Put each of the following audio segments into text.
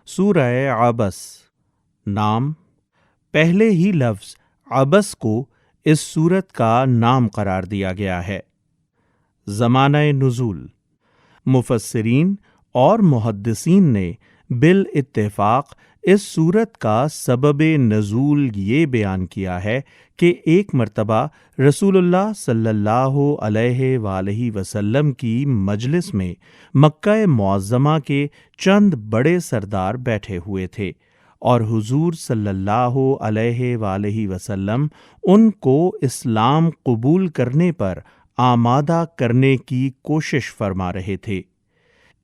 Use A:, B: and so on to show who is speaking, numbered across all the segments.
A: سورہ عبس۔ نام، پہلے ہی لفظ عبس کو اس سورت کا نام قرار دیا گیا ہے۔ زمانہ نزول، مفسرین اور محدثین نے بالاتفاق اس سورت کا سبب نزول یہ بیان کیا ہے کہ ایک مرتبہ رسول اللہ صلی اللہ علیہ وآلہ وسلم کی مجلس میں مکہ معظمہ کے چند بڑے سردار بیٹھے ہوئے تھے، اور حضور صلی اللہ علیہ وآلہ وسلم ان کو اسلام قبول کرنے پر آمادہ کرنے کی کوشش فرما رہے تھے۔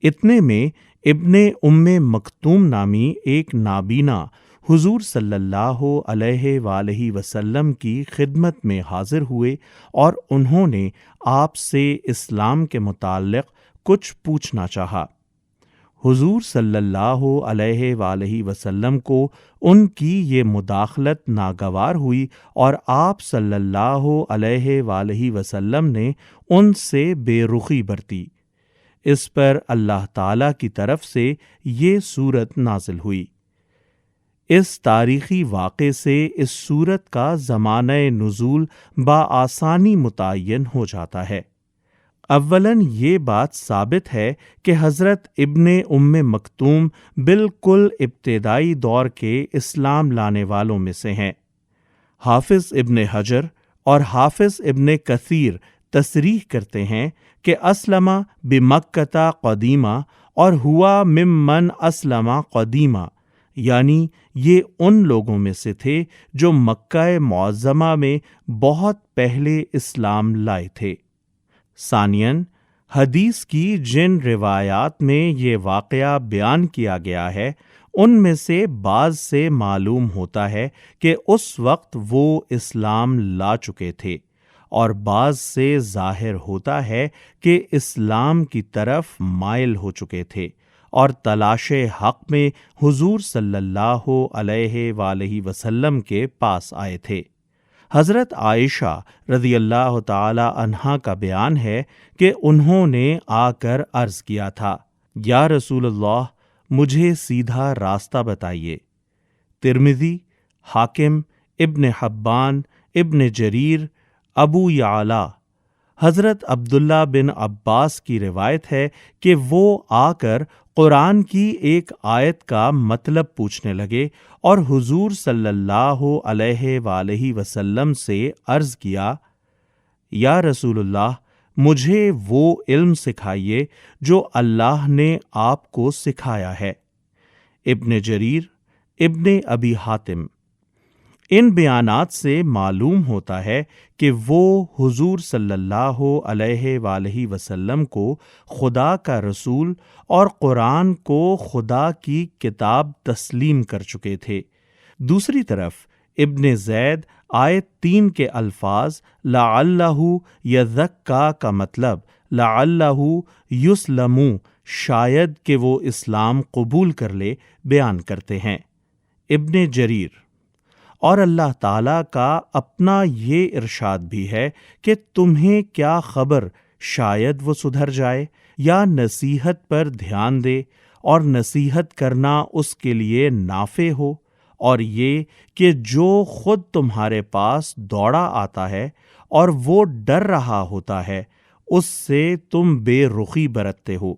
A: اتنے میں ابن مکتوم نامی ایک نابینا حضور صلی اللہ علیہ وآلہ وسلم کی خدمت میں حاضر ہوئے اور انہوں نے آپ سے اسلام کے متعلق کچھ پوچھنا چاہا۔ حضور صلی اللہ علیہ وآلہ وسلم کو ان کی یہ مداخلت ناگوار ہوئی، اور آپ صلی اللہ علیہ وآلہ وسلم نے ان سے بے رخی برتی۔ اس پر اللہ تعالیٰ کی طرف سے یہ سورت نازل ہوئی۔ اس تاریخی واقعے سے اس سورت کا زمانہ نزول بآسانی متعین ہو جاتا ہے۔ اولاً یہ بات ثابت ہے کہ حضرت ابن مکتوم بالکل ابتدائی دور کے اسلام لانے والوں میں سے ہیں۔ حافظ ابن حجر اور حافظ ابن کثیر تصریح کرتے ہیں کہ اسلم بمکہ قدیمہ اور ہوا ممن اسلم قدیمہ، یعنی یہ ان لوگوں میں سے تھے جو مکہ معظمہ میں بہت پہلے اسلام لائے تھے۔ ثانیاً، حدیث کی جن روایات میں یہ واقعہ بیان کیا گیا ہے ان میں سے بعض سے معلوم ہوتا ہے کہ اس وقت وہ اسلام لا چکے تھے، اور بعض سے ظاہر ہوتا ہے کہ اسلام کی طرف مائل ہو چکے تھے اور تلاش حق میں حضور صلی اللہ علیہ وآلہ وسلم کے پاس آئے تھے۔ حضرت عائشہ رضی اللہ تعالی عنہا کا بیان ہے کہ انہوں نے آ کر عرض کیا تھا، یا رسول اللہ، مجھے سیدھا راستہ بتائیے۔ ترمذی، حاکم، ابن حبان، ابن جریر، ابو یعلا۔ حضرت عبداللہ بن عباس کی روایت ہے کہ وہ آ کر قرآن کی ایک آیت کا مطلب پوچھنے لگے اور حضور صلی اللہ علیہ وآلہ وسلم سے عرض کیا، یا رسول اللہ، مجھے وہ علم سکھائیے جو اللہ نے آپ کو سکھایا ہے۔ ابن جریر، ابن ابی حاتم۔ ان بیانات سے معلوم ہوتا ہے کہ وہ حضور صلی اللہ علیہ وآلہ وسلم کو خدا کا رسول اور قرآن کو خدا کی کتاب تسلیم کر چکے تھے۔ دوسری طرف ابن زید آیت 3 کے الفاظ لعلہ یزکا کا مطلب لعلہ یسلم، شاید کہ وہ اسلام قبول کر لے، بیان کرتے ہیں۔ ابن جریر۔ اور اللہ تعالیٰ کا اپنا یہ ارشاد بھی ہے کہ تمہیں کیا خبر، شاید وہ سدھر جائے یا نصیحت پر دھیان دے، اور نصیحت کرنا اس کے لیے نافع ہو، اور یہ کہ جو خود تمہارے پاس دوڑا آتا ہے اور وہ ڈر رہا ہوتا ہے، اس سے تم بے رخی برتتے ہو۔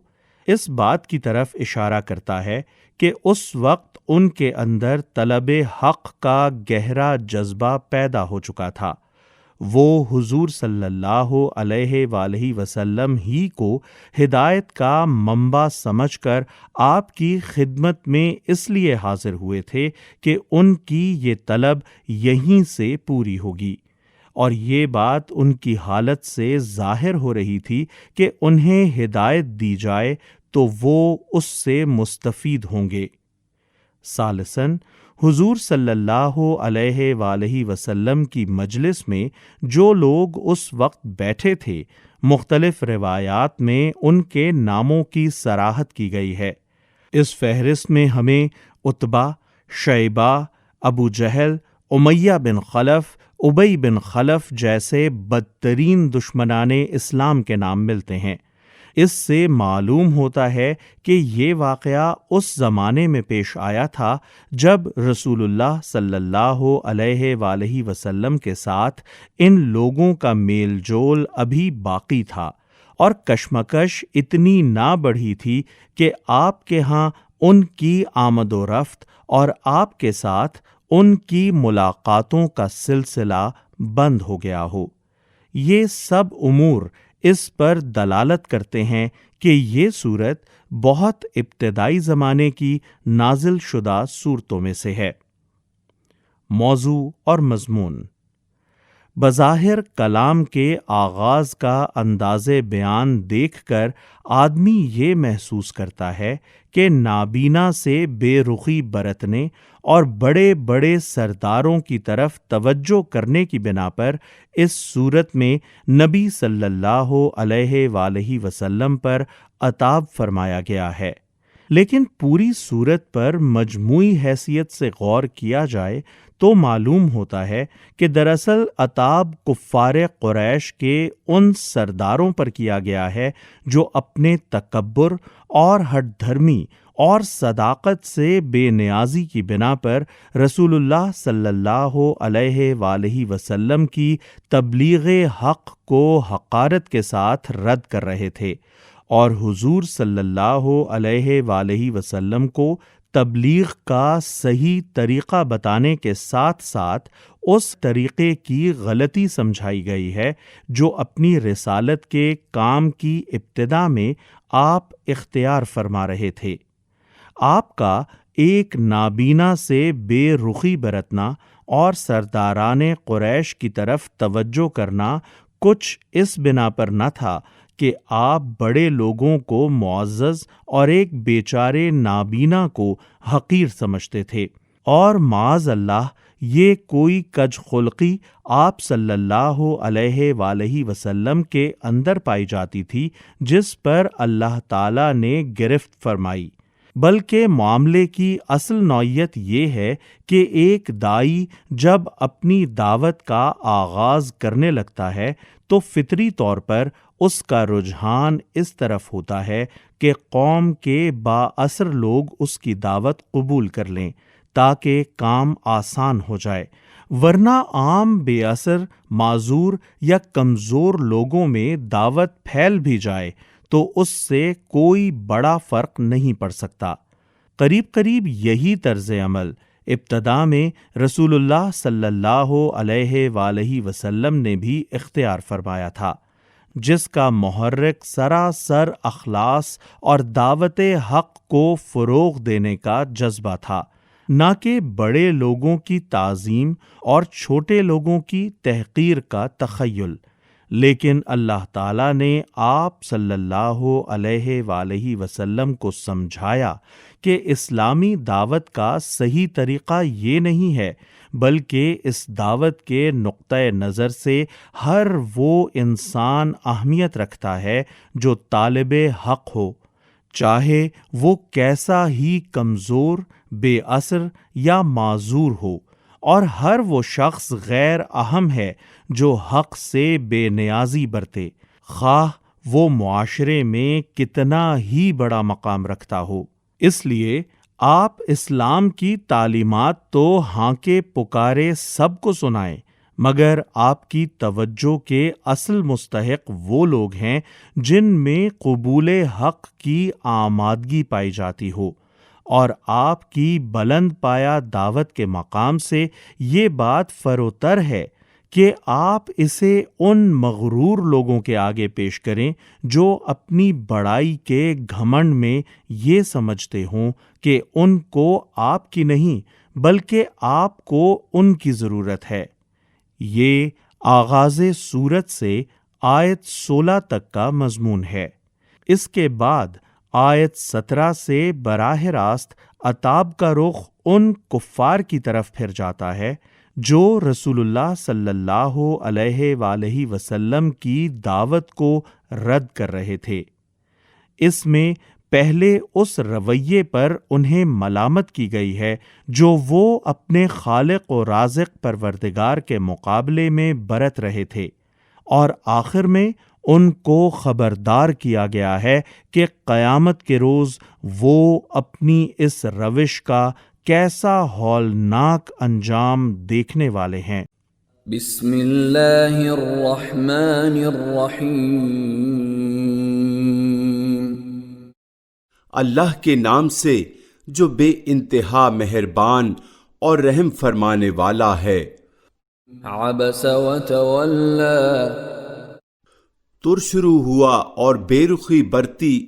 A: اس بات کی طرف اشارہ کرتا ہے کہ اس وقت ان کے اندر طلب حق کا گہرا جذبہ پیدا ہو چکا تھا۔ وہ حضور صلی اللہ علیہ وآلہ وسلم ہی کو ہدایت کا منبع سمجھ کر آپ کی خدمت میں اس لیے حاضر ہوئے تھے کہ ان کی یہ طلب یہیں سے پوری ہوگی، اور یہ بات ان کی حالت سے ظاہر ہو رہی تھی کہ انہیں ہدایت دی جائے تو وہ اس سے مستفید ہوں گے۔ ثالثاً، حضور صلی اللہ علیہ وآلہ وسلم کی مجلس میں جو لوگ اس وقت بیٹھے تھے، مختلف روایات میں ان کے ناموں کی صراحت کی گئی ہے۔ اس فہرست میں ہمیں عتبہ، شیبہ، ابو جہل، امیہ بن خلف، ابی بن خلف جیسے بدترین دشمنان اسلام کے نام ملتے ہیں۔ اس سے معلوم ہوتا ہے کہ یہ واقعہ اس زمانے میں پیش آیا تھا جب رسول اللہ صلی اللہ علیہ وآلہ وسلم کے ساتھ ان لوگوں کا میل جول ابھی باقی تھا، اور کشمکش اتنی نہ بڑھی تھی کہ آپ کے ہاں ان کی آمد و رفت اور آپ کے ساتھ ان کی ملاقاتوں کا سلسلہ بند ہو گیا ہو۔ یہ سب امور اس پر دلالت کرتے ہیں کہ یہ صورت بہت ابتدائی زمانے کی نازل شدہ صورتوں میں سے ہے۔ موضوع اور مضمون: بظاہر کلام کے آغاز کا انداز بیان دیکھ کر آدمی یہ محسوس کرتا ہے کہ نابینا سے بے رخی برتنے اور بڑے بڑے سرداروں کی طرف توجہ کرنے کی بنا پر اس صورت میں نبی صلی اللہ علیہ وآلہ وسلم پر عتاب فرمایا گیا ہے، لیکن پوری صورت پر مجموعی حیثیت سے غور کیا جائے تو معلوم ہوتا ہے کہ دراصل عتاب کفار قریش کے ان سرداروں پر کیا گیا ہے جو اپنے تکبر اور ہٹ دھرمی اور صداقت سے بے نیازی کی بنا پر رسول اللہ صلی اللہ علیہ وآلہ وسلم کی تبلیغ حق کو حقارت کے ساتھ رد کر رہے تھے، اور حضور صلی اللہ علیہ وآلہ وسلم کو تبلیغ کا صحیح طریقہ بتانے کے ساتھ ساتھ اس طریقے کی غلطی سمجھائی گئی ہے جو اپنی رسالت کے کام کی ابتدا میں آپ اختیار فرما رہے تھے۔ آپ کا ایک نابینا سے بے رخی برتنا اور سرداران قریش کی طرف توجہ کرنا کچھ اس بنا پر نہ تھا کہ آپ بڑے لوگوں کو معزز اور ایک بیچارے نابینا کو حقیر سمجھتے تھے، اور معاذ اللہ یہ کوئی کج خلقی آپ صلی اللہ علیہ وآلہ وسلم کے اندر پائی جاتی تھی جس پر اللہ تعالیٰ نے گرفت فرمائی، بلکہ معاملے کی اصل نوعیت یہ ہے کہ ایک داعی جب اپنی دعوت کا آغاز کرنے لگتا ہے تو فطری طور پر اس کا رجحان اس طرف ہوتا ہے کہ قوم کے با اثر لوگ اس کی دعوت قبول کر لیں تاکہ کام آسان ہو جائے، ورنہ عام بے اثر، معذور یا کمزور لوگوں میں دعوت پھیل بھی جائے تو اس سے کوئی بڑا فرق نہیں پڑ سکتا۔ قریب قریب یہی طرز عمل ابتدا میں رسول اللہ صلی اللہ علیہ وآلہ وسلم نے بھی اختیار فرمایا تھا، جس کا محرک سراسر اخلاص اور دعوت حق کو فروغ دینے کا جذبہ تھا، نہ کہ بڑے لوگوں کی تعظیم اور چھوٹے لوگوں کی تحقیر کا تخیل۔ لیکن اللہ تعالیٰ نے آپ صلی اللہ علیہ وآلہ وسلم کو سمجھایا کہ اسلامی دعوت کا صحیح طریقہ یہ نہیں ہے، بلکہ اس دعوت کے نقطۂ نظر سے ہر وہ انسان اہمیت رکھتا ہے جو طالب حق ہو، چاہے وہ کیسا ہی کمزور، بے اثر یا معذور ہو، اور ہر وہ شخص غیر اہم ہے جو حق سے بے نیازی برتے، خواہ وہ معاشرے میں کتنا ہی بڑا مقام رکھتا ہو۔ اس لیے آپ اسلام کی تعلیمات تو ہانکے پکارے سب کو سنائیں، مگر آپ کی توجہ کے اصل مستحق وہ لوگ ہیں جن میں قبول حق کی آمادگی پائی جاتی ہو، اور آپ کی بلند پایہ دعوت کے مقام سے یہ بات فروتر ہے کہ آپ اسے ان مغرور لوگوں کے آگے پیش کریں جو اپنی بڑائی کے گھمنڈ میں یہ سمجھتے ہوں کہ ان کو آپ کی نہیں بلکہ آپ کو ان کی ضرورت ہے۔ یہ آغاز سورت سے آیت 16 تک کا مضمون ہے۔ اس کے بعد آیت 17 سے براہ راست عتاب کا رخ ان کفار کی طرف پھر جاتا ہے جو رسول اللہ صلی اللہ علیہ وآلہ وسلم کی دعوت کو رد کر رہے تھے۔ اس میں پہلے اس رویے پر انہیں ملامت کی گئی ہے جو وہ اپنے خالق و رازق پروردگار کے مقابلے میں برت رہے تھے، اور آخر میں ان کو خبردار کیا گیا ہے کہ قیامت کے روز وہ اپنی اس روش کا کیسا ہولناک انجام دیکھنے والے ہیں۔
B: بسم اللہ الرحمن الرحیم۔
C: اللہ کے نام سے جو بے انتہا مہربان اور رحم فرمانے والا ہے۔
B: عبس وتولی،
C: ترشرو ہوا اور بے رخی برتی،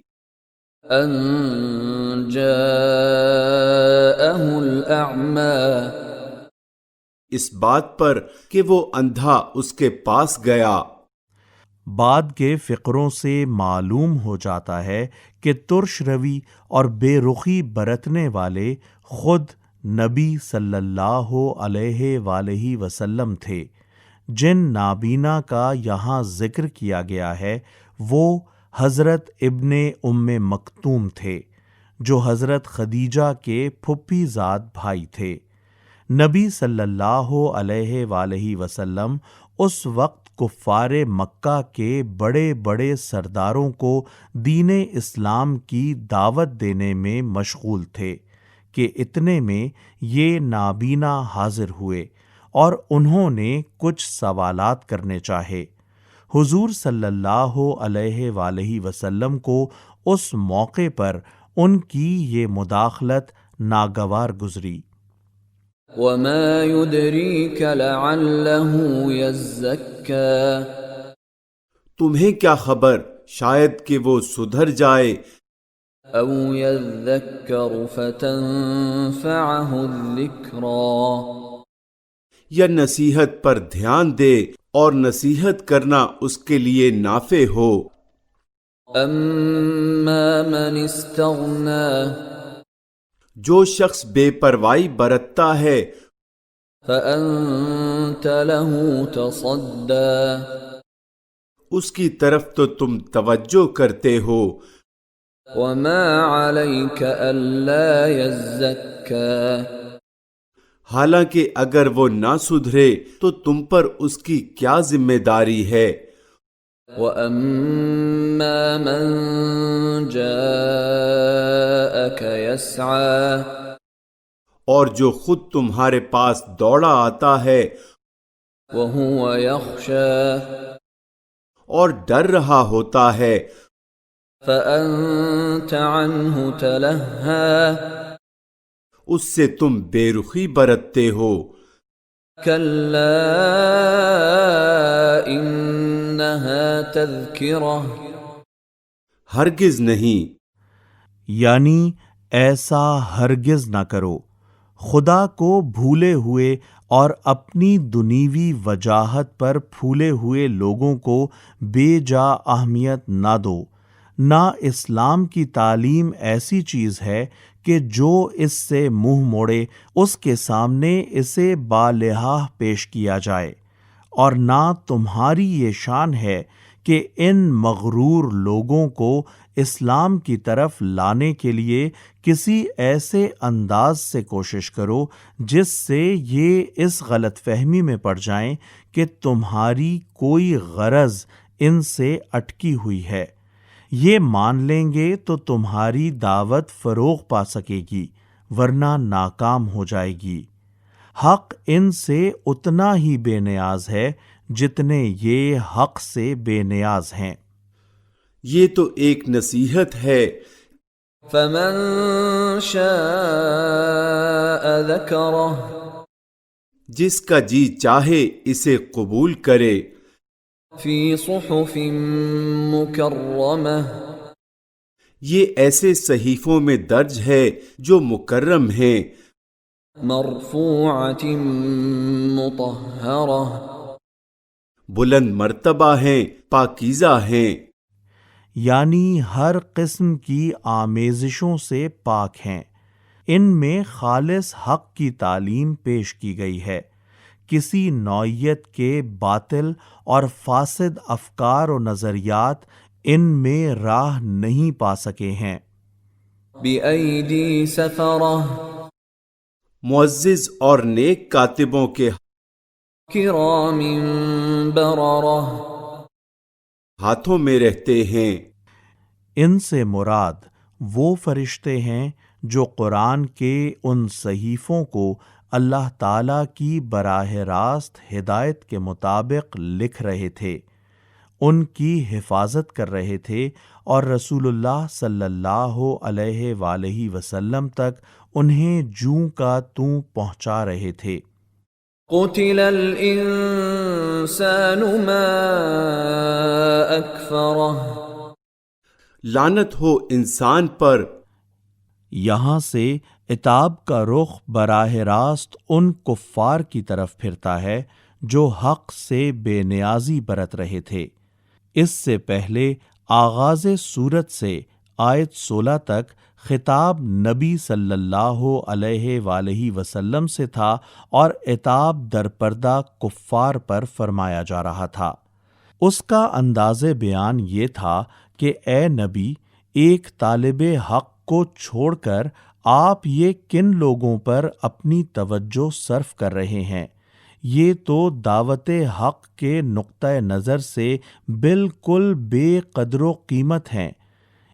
B: ان جاءہ الاعمی،
C: اس بات پر کہ وہ اندھا اس کے پاس گیا۔
A: بعد کے فقروں سے معلوم ہو جاتا ہے کہ ترش روی اور بے رخی برتنے والے خود نبی صلی اللہ علیہ وآلہ وسلم تھے۔ جن نابینا کا یہاں ذکر کیا گیا ہے وہ حضرت ابن ام مکتوم تھے، جو حضرت خدیجہ کے پھپھی زاد بھائی تھے۔ نبی صلی اللہ علیہ وآلہ وسلم اس وقت کفار مکہ کے بڑے بڑے سرداروں کو دین اسلام کی دعوت دینے میں مشغول تھے کہ اتنے میں یہ نابینا حاضر ہوئے اور انہوں نے کچھ سوالات کرنے چاہے۔ حضور صلی اللہ علیہ وآلہ وسلم کو اس موقع پر ان کی یہ مداخلت ناگوار گزری۔
B: وما يدريك لعله يزكى،
C: تمہیں کیا خبر شاید کہ وہ سدھر جائے،
B: او يذكر فتنفعه الذكرى،
C: یا نصیحت پر دھیان دے اور نصیحت کرنا اس کے لیے نافع ہو۔
B: اما من استغنى،
C: جو شخص بے پروائی برتتا ہے،
B: فأنت له تصدى،
C: اس کی طرف تو تم توجہ کرتے ہو۔
B: وما عليك ألا يزكى،
C: حالانکہ اگر وہ نہ سدھرے تو تم پر اس کی کیا ذمہ داری ہے۔
B: وَأَمَّا مَن جَاءَكَ يَسْعَى،
C: اور جو خود تمہارے پاس دوڑا آتا ہے
B: وَهُوَ يَخْشَى،
C: اور ڈر رہا ہوتا ہے،
B: فَأَنْتَ عَنْهُ تَلَهَّى،
C: اس سے تم بے رخی برتتے ہو۔
B: كَلَّا إِنَّهَا تَذْكِرَةٌ،
C: ہرگز نہیں،
A: یعنی ایسا ہرگز نہ کرو، خدا کو بھولے ہوئے اور اپنی دنیوی وجاہت پر پھولے ہوئے لوگوں کو بے جا اہمیت نہ دو۔ نہ اسلام کی تعلیم ایسی چیز ہے کہ جو اس سے منہ موڑے اس کے سامنے اسے بالحاح پیش کیا جائے، اور نہ تمہاری یہ شان ہے کہ ان مغرور لوگوں کو اسلام کی طرف لانے کے لیے کسی ایسے انداز سے کوشش کرو جس سے یہ اس غلط فہمی میں پڑ جائیں کہ تمہاری کوئی غرض ان سے اٹکی ہوئی ہے۔ یہ مان لیں گے تو تمہاری دعوت فروغ پا سکے گی، ورنہ ناکام ہو جائے گی۔ حق ان سے اتنا ہی بے نیاز ہے جتنے یہ حق سے بے نیاز ہیں۔
C: یہ تو ایک نصیحت ہے۔
B: فَمَن شَاءَ ذَكَرَهُ،
C: جس کا جی چاہے اسے قبول کرے۔
B: فِي صُحُفٍ مُكَرَّمَةٍ،
C: یہ ایسے صحیفوں میں درج ہے جو مکرم ہیں،
B: مرفوعة مطهرة،
C: بلند مرتبہ ہیں، پاکیزہ ہیں،
A: یعنی ہر قسم کی آمیزشوں سے پاک ہیں۔ ان میں خالص حق کی تعلیم پیش کی گئی ہے، کسی نوعیت کے باطل اور فاسد افکار و نظریات ان میں راہ نہیں پا سکے ہیں۔
B: بِأَيْدِي سَفَرَةٍ،
C: معزز اور نیک کاتبوں کے،
B: كِرَامٍ بَرَرَةٍ،
C: ہاتھوں میں رہتے ہیں۔
A: ان سے مراد وہ فرشتے ہیں جو قرآن کے ان صحیفوں کو اللہ تعالیٰ کی براہ راست ہدایت کے مطابق لکھ رہے تھے، ان کی حفاظت کر رہے تھے اور رسول اللہ صلی اللہ علیہ وآلہ وسلم تک انہیں جوں کا توں پہنچا رہے تھے۔
B: قتل الانسان ما اکفرہ،
C: لعنت ہو انسان پر،
A: یہاں سے عتاب کا رخ براہ راست ان کفار کی طرف پھرتا ہے جو حق سے بے نیازی برت رہے تھے۔ اس سے پہلے آغاز سورت سے آیت 16 تک خطاب نبی صلی اللہ علیہ وآلہ وسلم سے تھا اور عتاب درپردہ کفار پر فرمایا جا رہا تھا۔ اس کا انداز بیان یہ تھا کہ اے نبی، ایک طالب حق کو چھوڑ کر آپ یہ کن لوگوں پر اپنی توجہ صرف کر رہے ہیں؟ یہ تو دعوت حق کے نقطہ نظر سے بالکل بے قدر و قیمت ہیں۔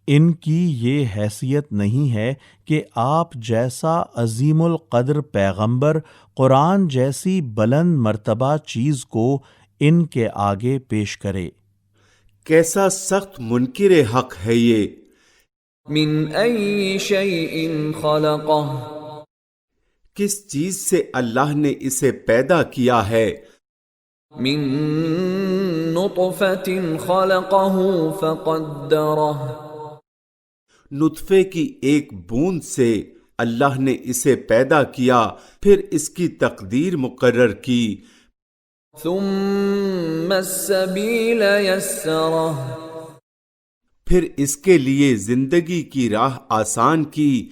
A: ان کی یہ حیثیت نہیں ہے کہ آپ جیسا عظیم القدر پیغمبر قرآن جیسی بلند مرتبہ چیز کو ان کے آگے پیش کرے۔
C: کیسا سخت منکر حق ہے یہ۔
B: من ای شیء خلقہ،
C: کس چیز سے اللہ نے اسے پیدا کیا ہے؟
B: من نطفۃ خلقہ فقدرہ،
C: نطفے کی ایک بوند سے اللہ نے اسے پیدا کیا، پھر اس کی تقدیر مقرر کی۔
B: ثم السبیل یسرہ،
C: پھر اس کے لیے زندگی کی راہ آسان کی۔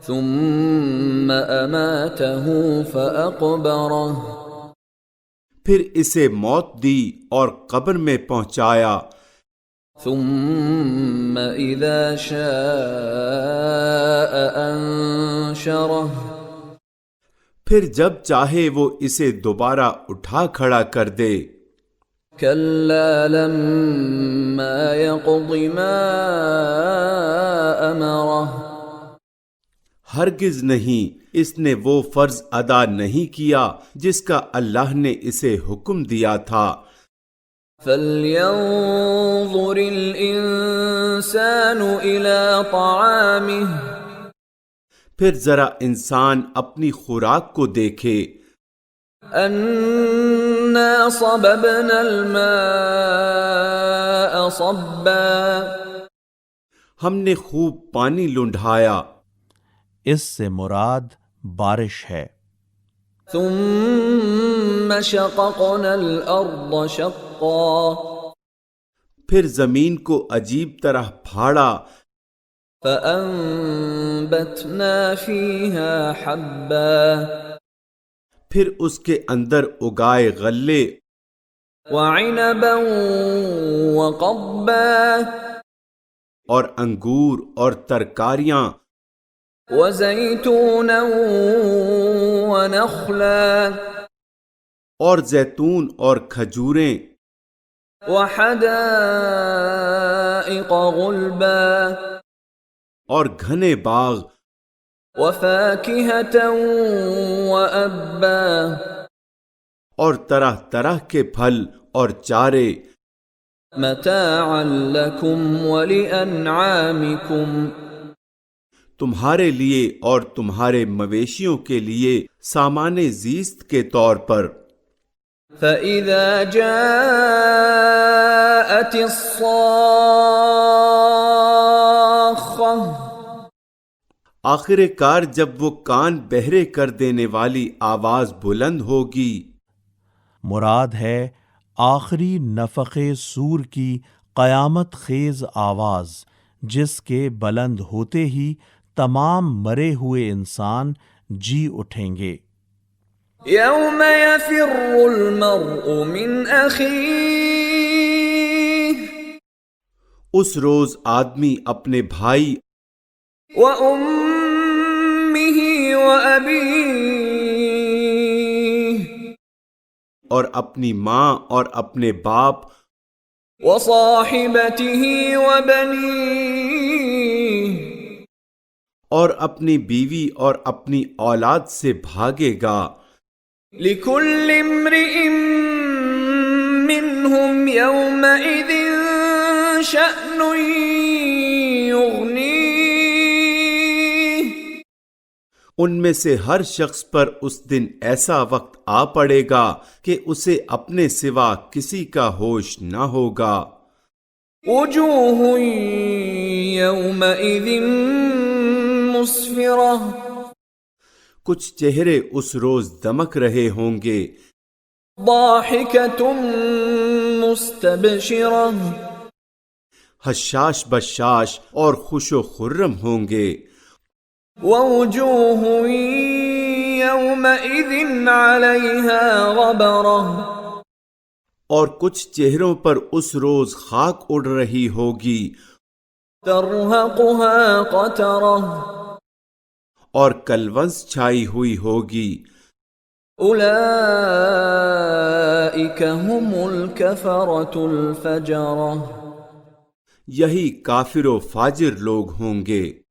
B: ثم اماتہ فاقبرہ،
C: پھر اسے موت دی اور قبر میں پہنچایا۔
B: ثم اذا شاء انشرہ،
C: پھر جب چاہے وہ اسے دوبارہ اٹھا کھڑا کر دے۔
B: کلا لما یقض ما امرہ،
C: ہرگز نہیں، اس نے وہ فرض ادا نہیں کیا جس کا اللہ نے اسے حکم دیا تھا۔
B: فلینظر الانسان الی طعامہ،
C: پھر ذرا انسان اپنی خوراک کو دیکھے۔
B: انا صببنا الماء صبا،
C: ہم نے خوب پانی لنڈھایا۔
A: اس سے مراد بارش ہے۔
B: ثم شققنا الارض شقا،
C: پھر زمین کو عجیب طرح پھاڑا،
B: فأنبتنا فيها حبا،
C: پھر اس کے اندر اگائے غلے،
B: وعنبا وقبا،
C: اور انگور اور ترکاریاں،
B: وزيتونا ونخلا،
C: اور زیتون اور کھجوریں،
B: وحدائق غلبا،
C: اور گھنے باغ،
B: وفاكهة وأبا،
C: اور طرح طرح کے پھل اور چارے،
B: متاعا لكم ولأنعامكم، تمہارے لیے اور تمہارے مویشیوں کے لیے سامان زیست کے طور پر. فَإِذَا جَاءَتِ الصَّاخَّةُ
C: آخر کار جب وہ کان بہرے کر دینے والی آواز بلند ہوگی.
A: مراد ہے آخری نفخ صور کی قیامت خیز آواز جس کے بلند ہوتے ہی تمام مرے ہوئے انسان جی اٹھیں گے.
B: يَوْمَ يَفِرُّ الْمَرْءُ مِنْ أَخِيهِ
C: اس روز آدمی اپنے بھائی
B: وَأُمِّهِ وَأَبِيهِ
C: اور اپنی ماں اور اپنے باپ
D: وصاحبته وبنيه
B: اور اپنی بیوی اور اپنی اولاد سے بھاگے گا.
D: لكل امرئ منهم يومئذ شأن يغنيه
B: ان میں سے ہر شخص پر اس دن ایسا وقت آ پڑے گا کہ اسے اپنے سوا کسی کا ہوش نہ ہوگا.
D: وجوه يومئذ مسفرة
B: کچھ چہرے اس روز دمک رہے ہوں گے.
D: ضاحكة مستبشرة
B: حشاش بشاش اور خوش و خرم ہوں گے.
D: ووجوه يومئذ عليها غبرة
B: اور کچھ چہروں پر اس روز خاک اڑ رہی ہوگی.
D: ترهقها قترة
B: اور کلونس چھائی ہوئی ہوگی.
D: أولئك هم الكفرة الفجرة
B: یہی کافر و فاجر لوگ ہوں گے.